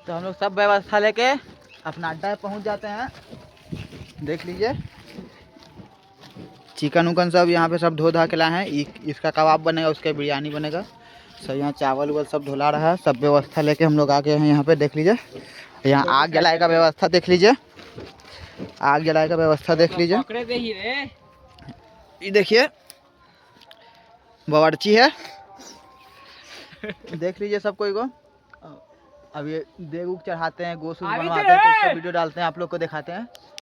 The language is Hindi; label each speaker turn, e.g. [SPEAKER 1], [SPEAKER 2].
[SPEAKER 1] तो हम लोग सब व्यवस्था लेके अपना अड्डा पहुंच जाते हैं। देख लीजिए चिकन उकन सब यहाँ पे सब धो धा के लाए हैं। इसका कबाब बनेगा, उसका बिरयानी बनेगा। सब यहाँ चावल उवल सब धुला रहा है। सब व्यवस्था लेके हम लोग आ गए हैं यहाँ पे। देख लीजिए यहाँ आग जलाए का व्यवस्था देख लीजिए, आग जलाए का व्यवस्था देख लीजिए। ये देखिए बावर्ची है। देख लीजिए सब कोई को। अब ये देग उग चढ़ाते हैं, गोश्त बनवाते हैं, तो उसका वीडियो डालते हैं, आप लोग को दिखाते हैं।